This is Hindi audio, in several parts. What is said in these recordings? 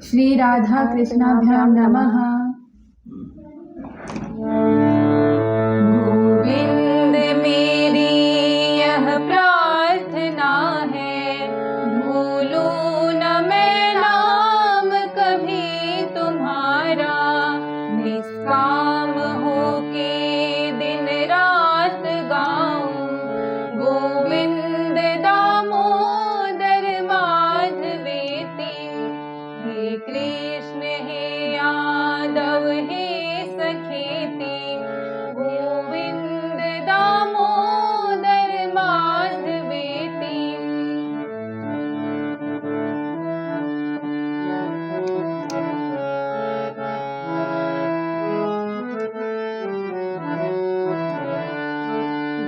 श्री राधा कृष्णाभ्यां नमः। गोविंद मेरी यह प्रार्थना है, भूलूं न मैं नाम कभी तुम्हारा। निष्काम होके दिन रात गाऊं, गोविंद दामोदर माधवेति। हे कृष्ण हे यादव हे सखेति, गोविंद दामोदर माधवेति।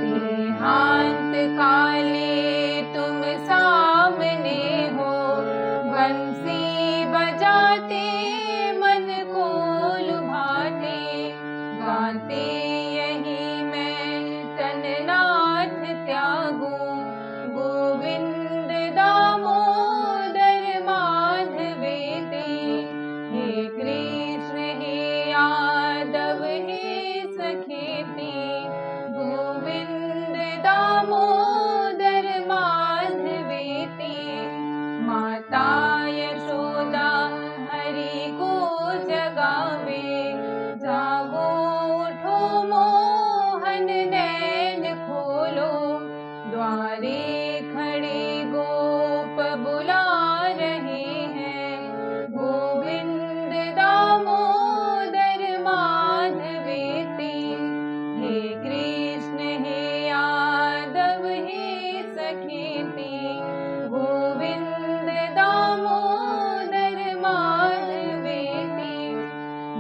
देहांत काले तुम सामने हो, बंसी बजाते मन को लुभाते। गाते यही मैं तननाथ त्यागूं, गोविंद दामोदर माधवेति। हे कृष्ण हे यादव हे सखेति, गोविंद दामोदर माधवेति। माता यशोदा हरि को जगावे, जागो उठो मोहन नैन खोलो। द्वारे खड़े गोप बुला रहे हैं, गोविंद दामोदर माधवेति। हे कृष्ण हे यादव हे सखेति, गोविंद दामोदर माधवेति।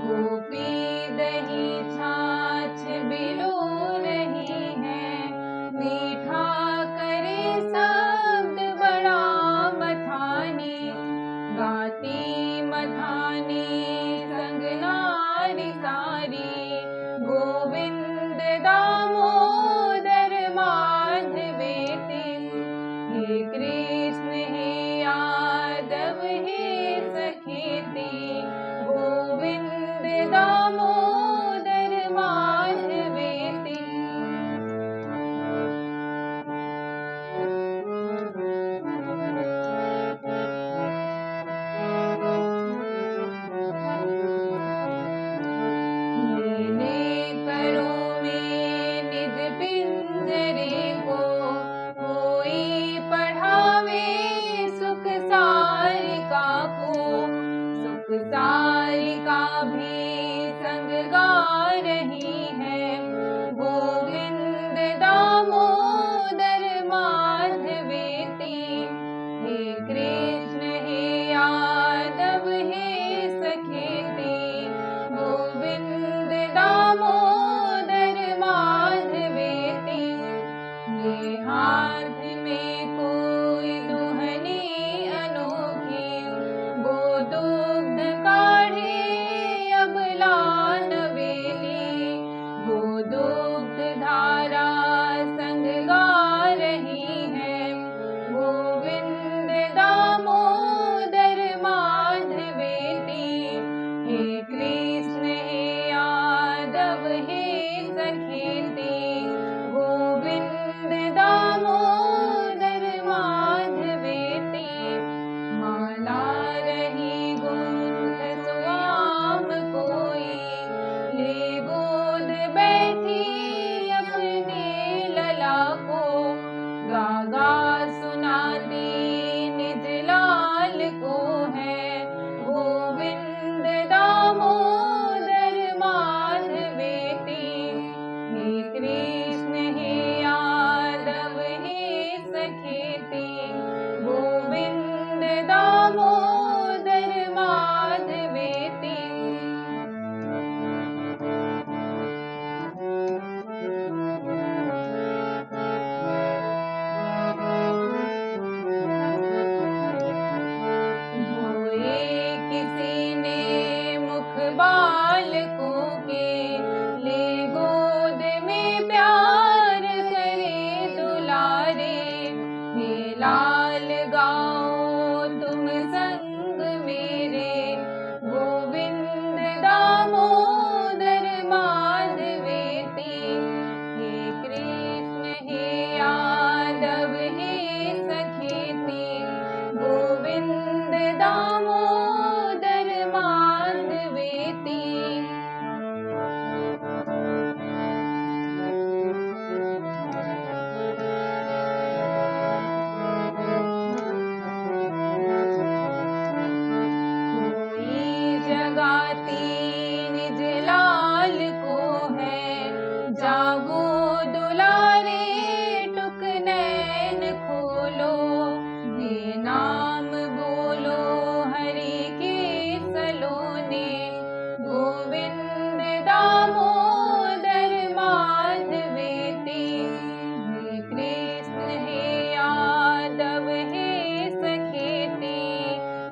गोपी दही छाछ बिलो रही है, मीठा करे शब्द बड़ा मथानी। गाती मथानी संग नारी सारी, गोविंद दामोदर माधवेति। हे कृष्ण हे यादव हे सखेति, गोविंद दामोदर माधवेति। लेने करो में निज पिंजरे को, कोई पढ़ावे सुख सारिका को। सुख सारिका भी संग गा रही है, गोविंद दामोदर माधवेति। हे कृष्ण हे यादव हे सखेति, गोविंद दामोदर माधवेति। ये हाथ में कोई दुहनी अनोखी, गोदुग्ध काढ़े अबला नवेली। गोदुग्ध धारा संग गा रही है, गोविंद दामोदर माधवेति। हे कृष्ण हे यादव हे सखेति, गोविंद दामोदर माधवेति। माला रही गुंथ स्वाम कोई, ले गोद बैठी अपने लला को। गागा सुनाती निज लाल को है, गोविंद दामोदर माधवेति। हे कृष्ण हे यादव हे सखेति, गोविंद दामोदर माधवेति। धोए किसी ने मुख बालकों के, ले गोद में प्यार करे दुलारे। हे लाल गाओ तुम संग मेरे, दामोदर माधवेति। जगाती निज लाल को है, जागो दुलारे टुक नैन खोलो। ये नाम बोलो हरि के सलोने, गोविंद दामोदर माधवेति। हे कृष्ण हे यादव हे सखेति,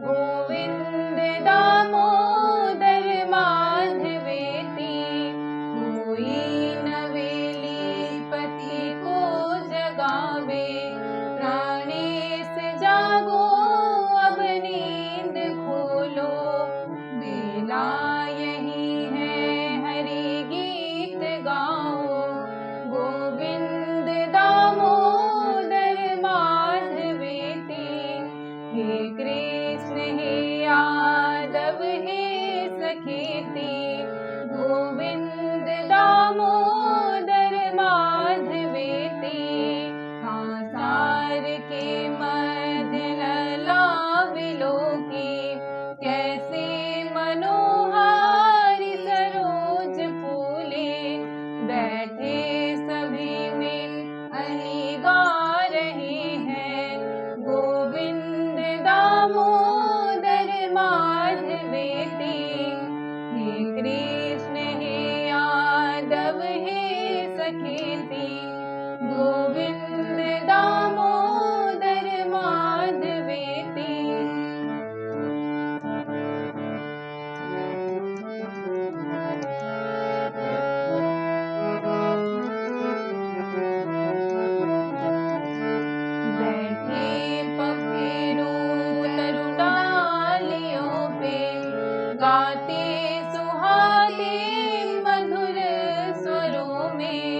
गोविंद दामोदर माधवेति। कोई नवेली पति को जगावे, प्राणेश जागो अब नींद खोलो। बेला यही है हरि गीत गाओ, गोविंद दामोदर माधवेति। हे कृष्ण हे यादव हे सखेति, गोविंद दामोदर माधवेति। संसार के मध्य लला विलोकी, कैसे मनोहारी सरोज फूले। बैठे सभी मिल अली गा रहे हैं, गोविंद दामोदर माधवेति। हे कृष्ण हे यादव हे सखेति, गोविंद दामोदर माधवेति। बैठे पखेरू तरु डालियों पे, गाते सुहाते मधुर स्वरों में।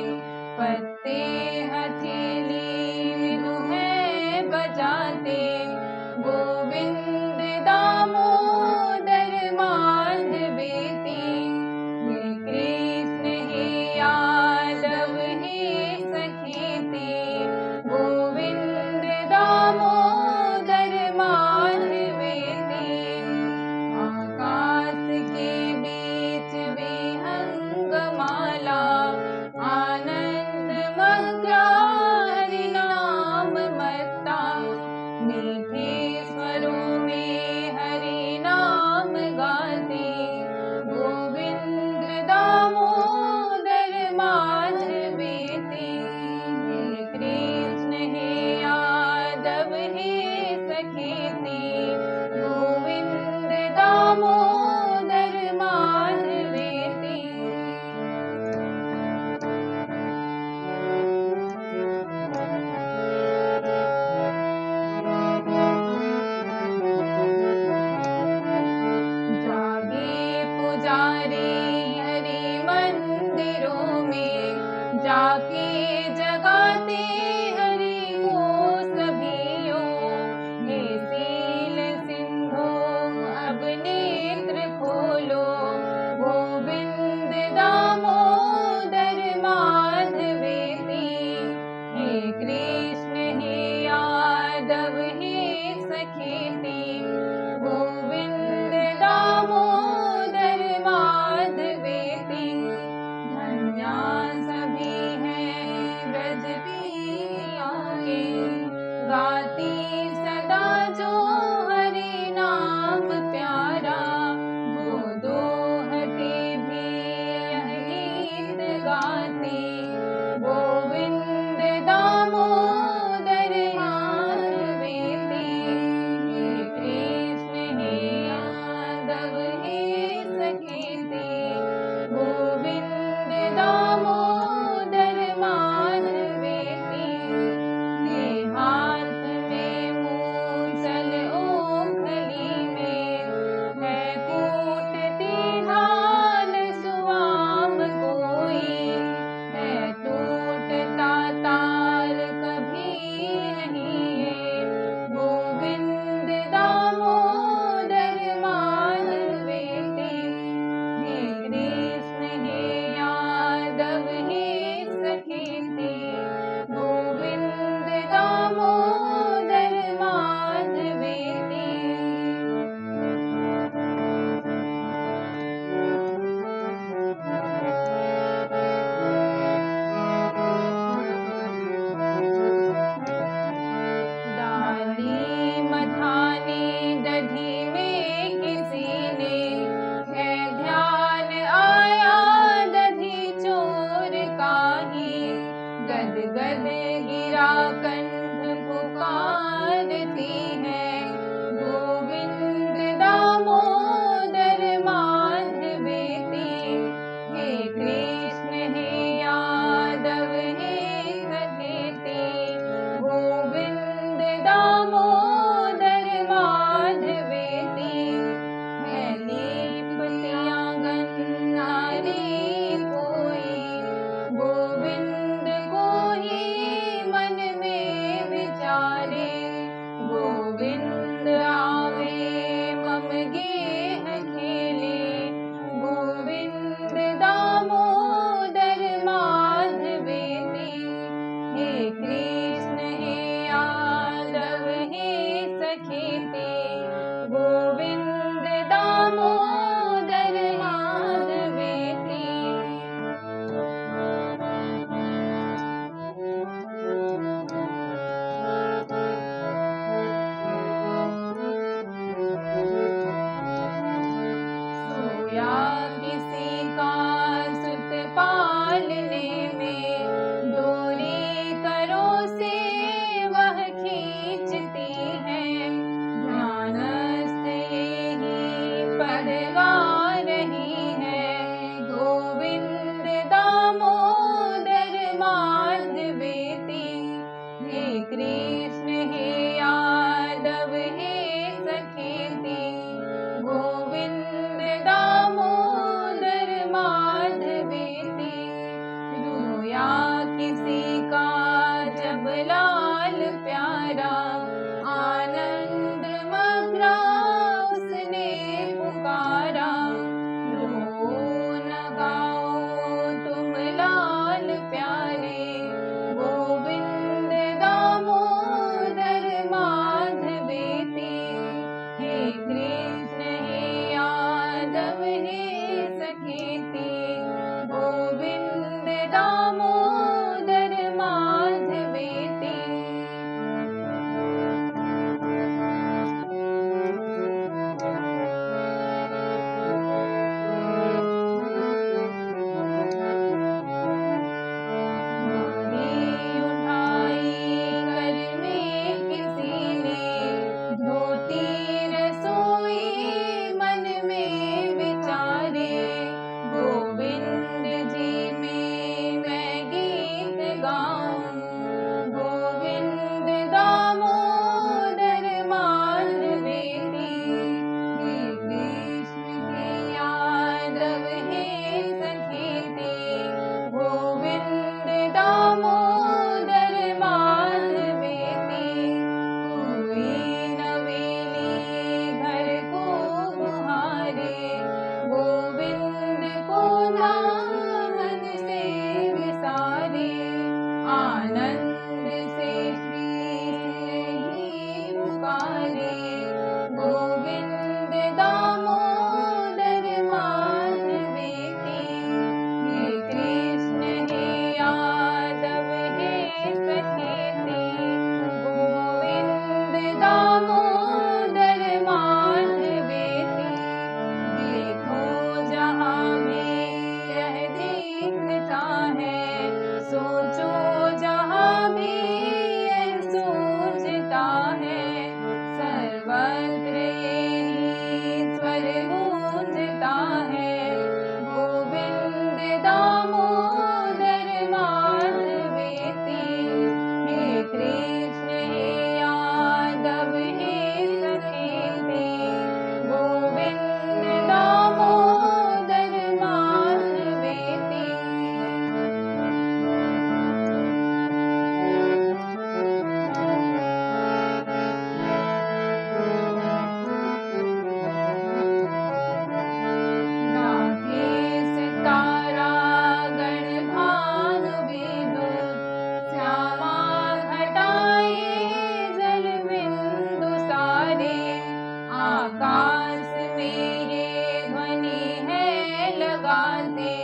में ये ध्वनि है लगाते,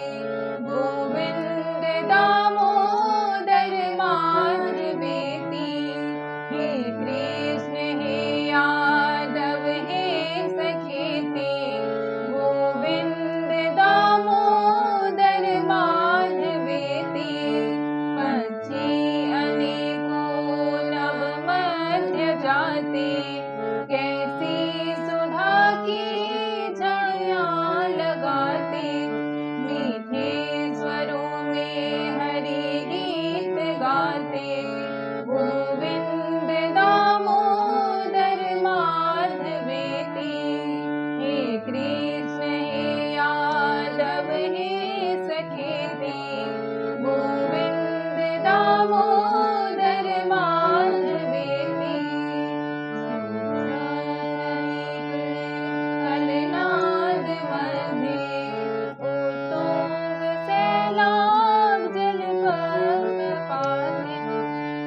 गोविंद दामोदर माधव बेती। हे कृष्ण हे यादव हे सखेती, गोविंद दामोदर माधव बेती। पक्षी अनेकों नभ मध्य जाते, कैसी सुधा की झड़ियाँ लगाते, मीठे स्वरों में हरि गीत गाते, गोविंद दामोदर माधव बेती। हे कृष्ण हे यादव हे सखेती, गोविंद दामोदर माधव बेती। कलनाद मध्य उत्तुंग सैलाब जल पक्षपाती,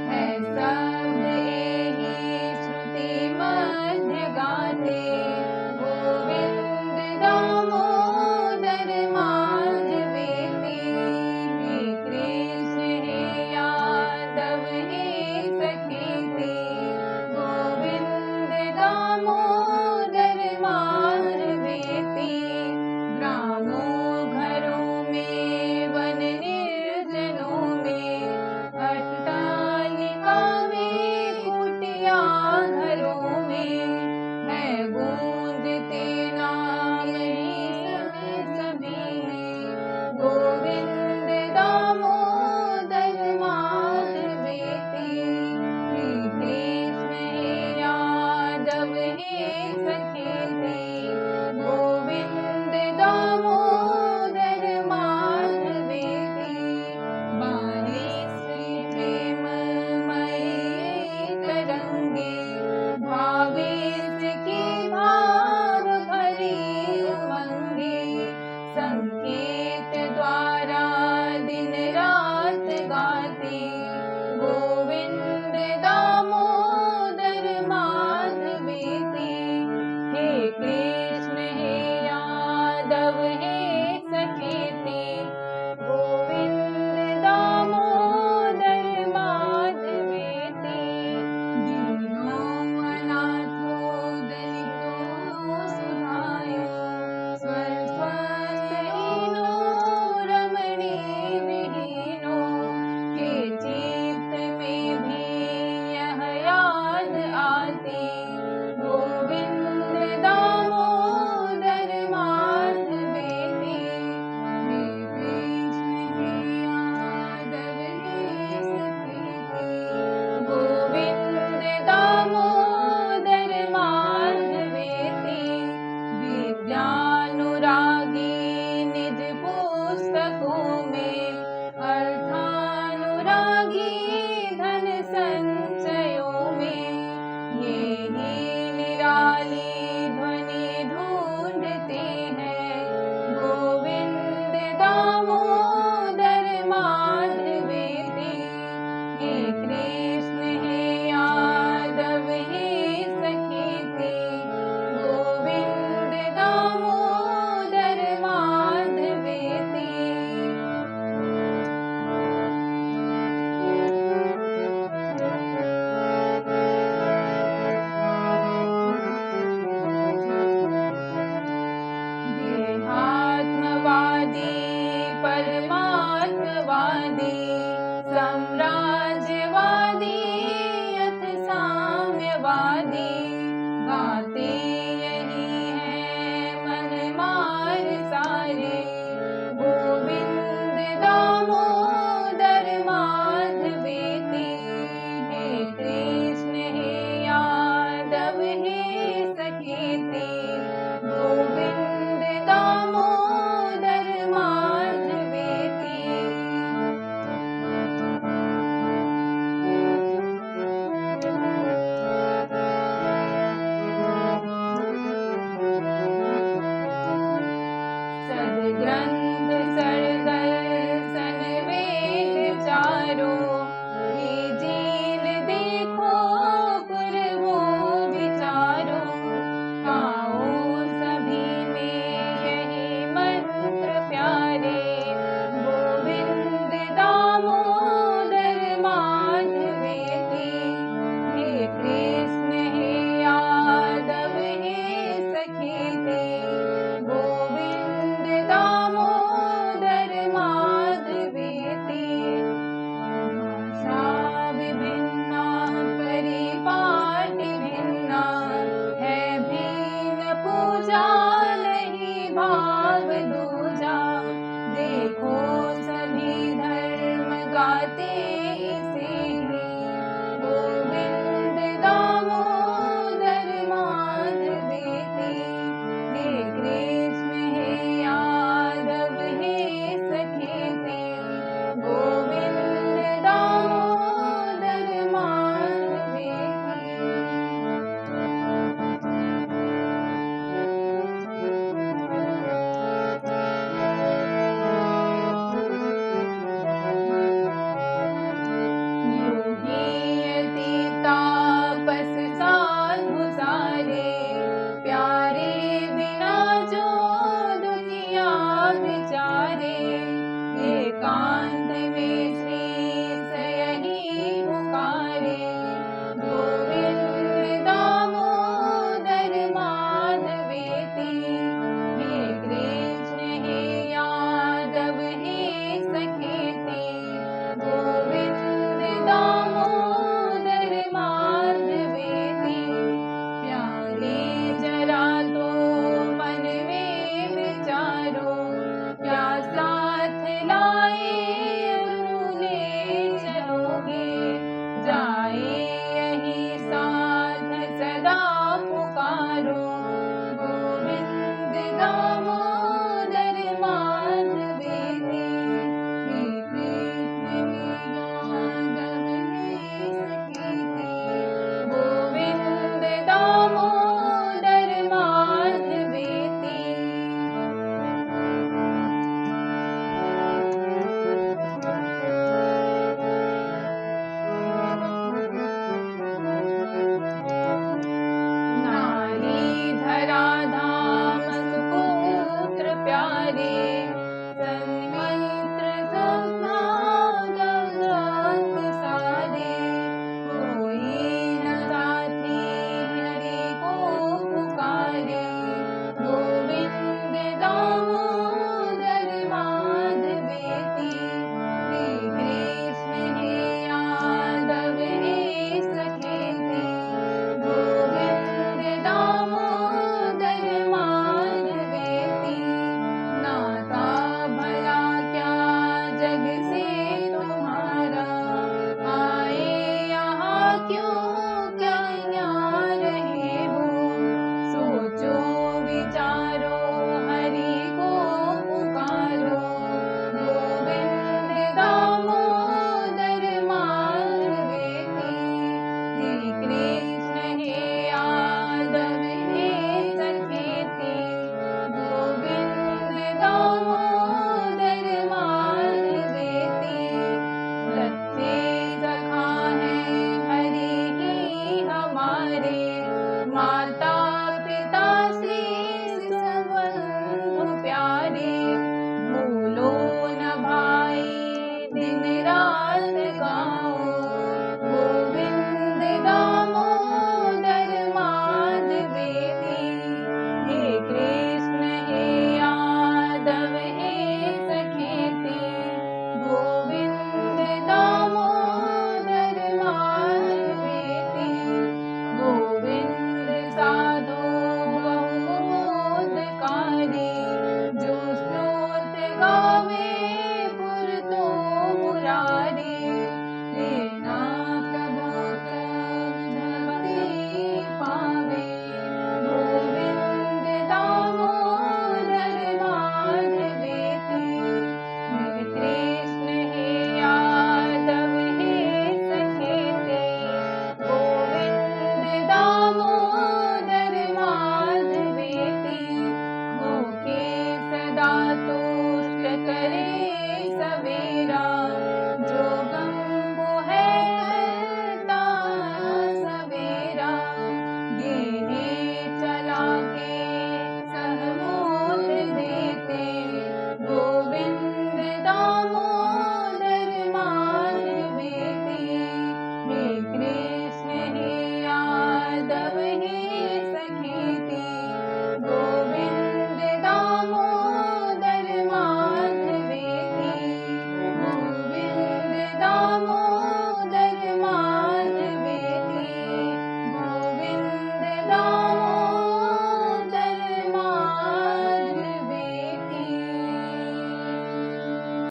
है शब्द एहि श्रुति मध्य गाते, गोविंद भाव